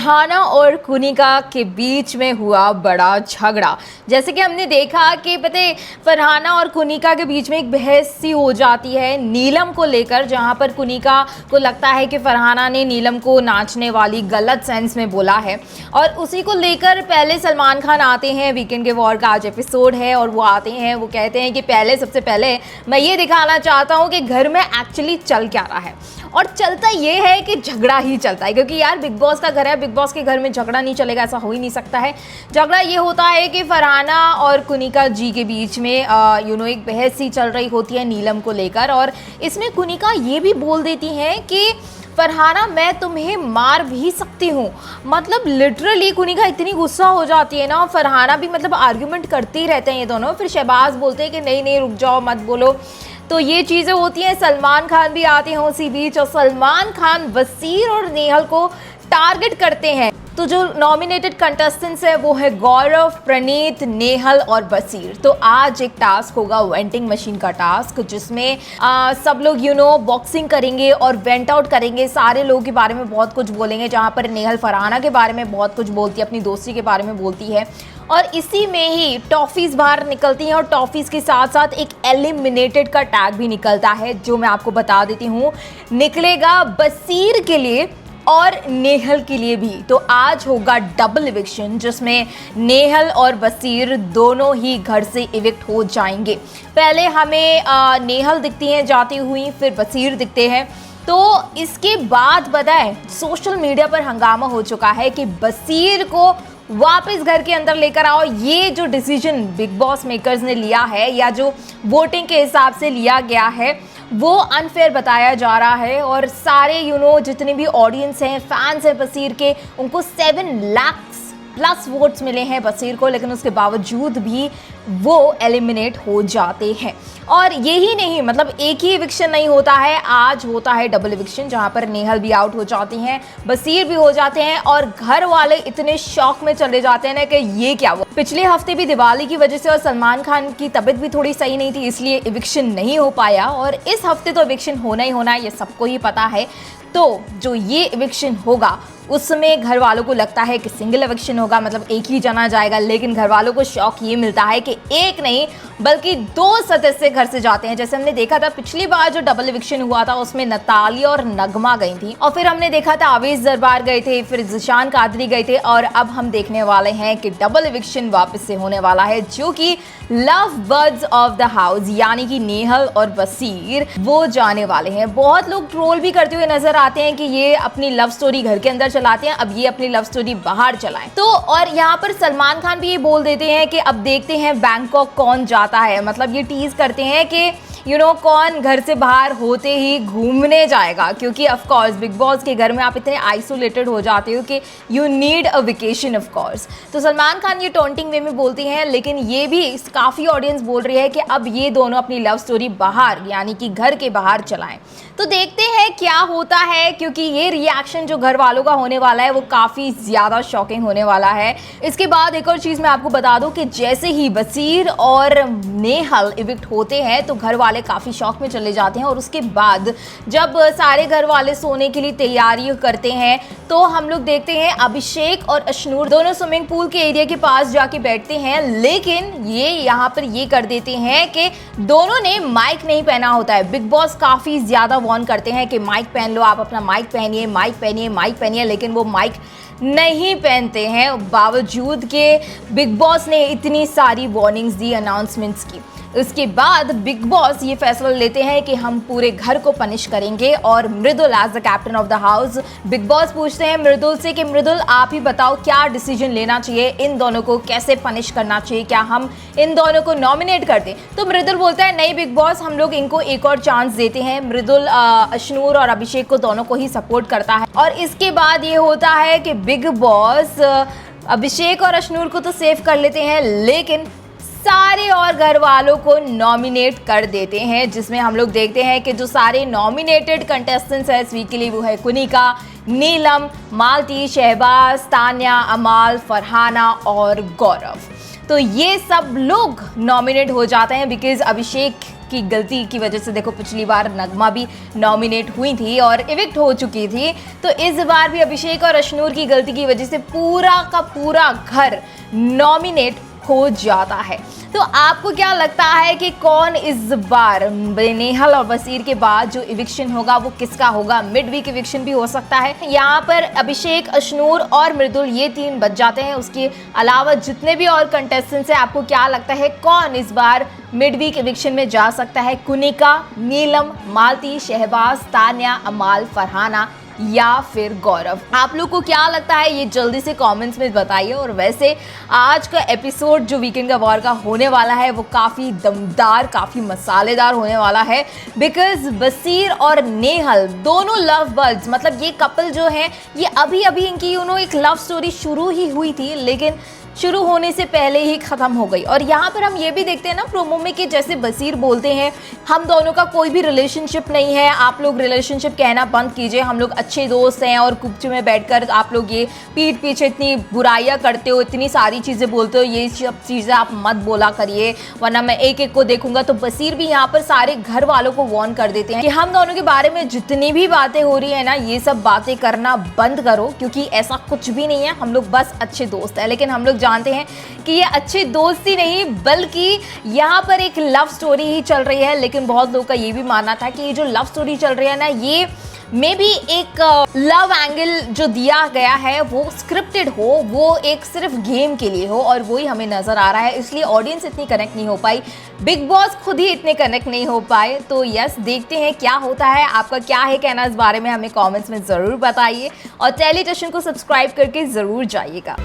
फरहाना और कुनिका के बीच में हुआ बड़ा झगड़ा। जैसे कि हमने देखा कि फरहाना और कुनिका के बीच में एक बहस सी हो जाती है नीलम को लेकर, जहां पर कुनिका को लगता है कि फरहाना ने नीलम को नाचने वाली गलत सेंस में बोला है। और उसी को लेकर पहले सलमान खान आते हैं, वीकेंड के वॉर का आज एपिसोड है और वो आते हैं, वो कहते हैं कि सबसे पहले मैं ये दिखाना चाहता हूँ कि घर में एक्चुअली चल क्या रहा है। और चलता ये है कि झगड़ा ही चलता है, क्योंकि यार बिग बॉस का घर है, बिग बॉस के घर में झगड़ा नहीं चलेगा, ऐसा हो ही नहीं सकता है। झगड़ा ये होता है कि फरहाना और कुनिका जी के बीच में एक बहस सी चल रही होती है नीलम को लेकर। और इसमें कुनिका ये भी बोल देती हैं कि फरहाना मैं तुम्हें मार भी सकती हूँ। मतलब लिटरली कुनिका इतनी गुस्सा हो जाती है ना, फरहाना भी आर्ग्यूमेंट करते ही रहते हैं ये दोनों। फिर शहबाज बोलते हैं कि नहीं नहीं रुक जाओ, मत बोलो। तो ये चीज़ें होती हैं। सलमान खान भी आते हैं उसी बीच, और सलमान खान वसीर और नेहल को टारगेट करते हैं। तो जो नॉमिनेटेड कंटेस्टेंट्स है वो है गौरव, प्रणीत, नेहल और वसीर। तो आज एक टास्क होगा वेंटिंग मशीन का टास्क, जिसमें सब लोग बॉक्सिंग करेंगे और वेंट आउट करेंगे, सारे लोगों के बारे में बहुत कुछ बोलेंगे। जहाँ पर नेहल फरहाना के बारे में बहुत कुछ बोलती है, अपनी दोस्ती के बारे में बोलती है। और इसी में ही टॉफीज़ बाहर निकलती हैं, और टॉफीज़ के साथ साथ एक एलिमिनेटेड का टैग भी निकलता है, जो मैं आपको बता देती हूँ निकलेगा वसीर के लिए और नेहल के लिए भी। तो आज होगा डबल इविक्शन, जिसमें नेहल और वसीर दोनों ही घर से इविक्ट हो जाएंगे। पहले हमें नेहल दिखती हैं जाती हुई, फिर वसीर दिखते हैं। तो इसके बाद बताएं, सोशल मीडिया पर हंगामा हो चुका है कि वसीर को वापस घर के अंदर लेकर आओ। ये जो डिसीजन बिग बॉस मेकर्स ने लिया है, या जो वोटिंग के हिसाब से लिया गया है, वो अनफेयर बताया जा रहा है। और सारे जितने भी ऑडियंस हैं, फैंस हैं वसीर के, उनको 7 लाख प्लस वोट्स मिले हैं वसीर को, लेकिन उसके बावजूद भी वो एलिमिनेट हो जाते हैं। और यही नहीं, एक ही इविक्शन नहीं होता है, आज होता है डबल इविक्शन, जहां पर नेहल भी आउट हो जाती हैं, वसीर भी हो जाते हैं। और घर वाले इतने शॉक में चले जाते हैं ना कि ये क्या हुआ। पिछले हफ्ते भी दिवाली की वजह से और सलमान खान की तबीयत भी थोड़ी सही नहीं थी, इसलिए इविक्शन नहीं हो पाया। और इस हफ्ते तो इविक्शन होना ही होना है, ये सबको ही पता है। तो जो ये इविक्शन होगा उसमें घर वालों को लगता है कि सिंगल इविक्शन होगा, एक ही जना जाएगा। लेकिन घर वालों को शौक ये मिलता है कि एक नहीं बल्कि 2 सदस्य घर से जाते हैं। जैसे हमने देखा था पिछली बार जो डबल इविक्शन हुआ था, उसमें नताली और नगमा गई थी, और फिर हमने देखा था आवेश दरबार गए थे, फिर जिशान कादरी गए थे। और अब हम देखने वाले हैं कि डबल इविक्शन वापस से होने वाला है, जो कि love birds of the house यानी कि नेहल और वसीर वो जाने वाले हैं। बहुत लोग ट्रोल भी करते हुए नजर आते हैं कि ये अपनी लव स्टोरी घर के अंदर चलाते हैं, अब ये अपनी लव स्टोरी बाहर चलाएं। तो और यहाँ पर सलमान खान भी ये बोल देते हैं कि अब देखते हैं बैंकॉक कौन जाता है। ये टीज करते हैं कि कौन घर से बाहर होते ही घूमने जाएगा, क्योंकि ऑफ कोर्स बिग बॉस के घर में आप इतने आइसोलेटेड हो जाते हो कि you need a vacation of course. तो सलमान खान ये टॉन्टिंग वे में बोलते हैं, लेकिन ये भी काफ़ी ऑडियंस बोल रही है कि अब ये दोनों अपनी लव स्टोरी बाहर यानी कि घर के बाहर चलाएं। तो देखते हैं क्या होता है, क्योंकि ये रिएक्शन जो घर वालों का होने वाला है वो काफ़ी ज़्यादा शॉकिंग होने वाला है। इसके बाद एक और चीज़ मैं आपको बता दूं कि जैसे ही वसीर और नेहल इविक्ट होते हैं तो घर वाले काफ़ी शौक में चले जाते हैं। और उसके बाद जब सारे घर वाले सोने के लिए तैयारी करते हैं, तो हम लोग देखते हैं अभिषेक और अशनूर दोनों स्विमिंग पूल के एरिया के पास जाके बैठते हैं। लेकिन ये यहाँ पर ये कर देते हैं कि दोनों ने माइक नहीं पहना होता है। बिग बॉस काफ़ी ज़्यादा वार्न करते हैं कि माइक पहन लो, आप अपना माइक पहनिए, माइक पहनिए, माइक पहनिए, लेकिन वो माइक नहीं पहनते हैं, बावजूद के बिग बॉस ने इतनी सारी वार्निंग्स दी, अनाउंसमेंट्स की। उसके बाद बिग बॉस ये फैसला लेते हैं कि हम पूरे घर को पनिश करेंगे। और Mridul as the captain of the house, Bigg Boss पूछते हैं मृदुल से कि मृदुल आप ही बताओ क्या डिसीजन लेना चाहिए, इन दोनों को कैसे पनिश करना चाहिए, क्या हम इन दोनों को नॉमिनेट कर दें। तो मृदुल बोलता है नहीं बिग बॉस, हम लोग इनको एक और चांस देते हैं। मृदुल अशनूर और अभिषेक को दोनों को ही सपोर्ट करता है। और इसके बाद ये होता है कि बिग बॉस अभिषेक और अशनूर को तो सेव कर लेते हैं, लेकिन सारे और घर वालों को नॉमिनेट कर देते हैं, जिसमें हम लोग देखते हैं कि जो सारे नॉमिनेटेड कंटेस्टेंट्स हैं इस वीक के लिए वो है कुनिका, नीलम, मालती, शहबाज, तान्या, अमाल, फरहाना और गौरव। तो ये सब लोग नॉमिनेट हो जाते हैं बिकॉज अभिषेक की गलती की वजह से देखो पिछली बार नगमा भी नॉमिनेट हुई थी और इविक्ट हो चुकी थी, तो इस बार भी अभिषेक और अशनूर की गलती की वजह से पूरा का पूरा घर नॉमिनेट हो जाता है। तो आपको क्या लगता है कि कौन इस बार नेहल और बसीर के बाद जो इविक्शन होगा वो किसका होगा? मिड वीक इविक्शन भी हो सकता है। यहाँ पर अभिषेक, अशनूर और मृदुल ये 3 बच जाते हैं। उसके अलावा जितने भी और कंटेस्टेंट्स हैं, आपको क्या लगता है कौन इस बार मिड वीक इविक्शन में जा सकता है? कुनिका, नीलम, मालती, शहबाज, तान्या, अमाल, फरहाना या फिर गौरव? आप लोग को क्या लगता है ये जल्दी से कमेंट्स में बताइए। और वैसे आज का एपिसोड जो वीकेंड का वॉर का होने वाला है वो काफ़ी दमदार, काफ़ी मसालेदार होने वाला है बिकॉज बसीर और नेहल दोनों लव बर्ड्स, मतलब ये कपल जो है ये अभी अभी इनकी एक लव स्टोरी शुरू ही हुई थी लेकिन शुरू होने से पहले ही ख़त्म हो गई। और यहाँ पर हम ये भी देखते हैं ना प्रोमो में कि जैसे बसीर बोलते हैं हम दोनों का कोई भी रिलेशनशिप नहीं है, आप लोग रिलेशनशिप कहना बंद कीजिए, हम लोग अच्छे दोस्त हैं। और कुप्च में बैठकर आप लोग ये पीठ पीछे इतनी बुराइयाँ करते हो, इतनी सारी चीज़ें बोलते हो, ये सब चीज़ें आप मत बोला करिए वरना मैं एक एक को देखूंगा। तो बसीर भी यहाँ पर सारे घर वालों को वार्न कर देते हैं कि हम दोनों के बारे में जितनी भी बातें हो रही है ना, ये सब बातें करना बंद करो क्योंकि ऐसा कुछ भी नहीं है, हम लोग बस अच्छे दोस्त हैं। लेकिन हम लोग जानते हैं कि ये अच्छी दोस्ती नहीं बल्कि यहाँ पर एक लव स्टोरी ही चल रही है। लेकिन बहुत लोगों का ये भी मानना था कि ये जो लव स्टोरी चल रही है ना, ये मे बी एक लव एंगल जो दिया गया है वो स्क्रिप्टेड हो, वो एक सिर्फ गेम के लिए हो और वही हमें नजर आ रहा है। इसलिए ऑडियंस इतनी कनेक्ट नहीं हो पाई, बिग बॉस खुद ही इतने कनेक्ट नहीं हो पाए। तो यस, देखते हैं क्या होता है। आपका क्या है कहना इस बारे में, हमें कमेंट्स में ज़रूर बताइए और टेली जशन को सब्सक्राइब करके ज़रूर जाइएगा।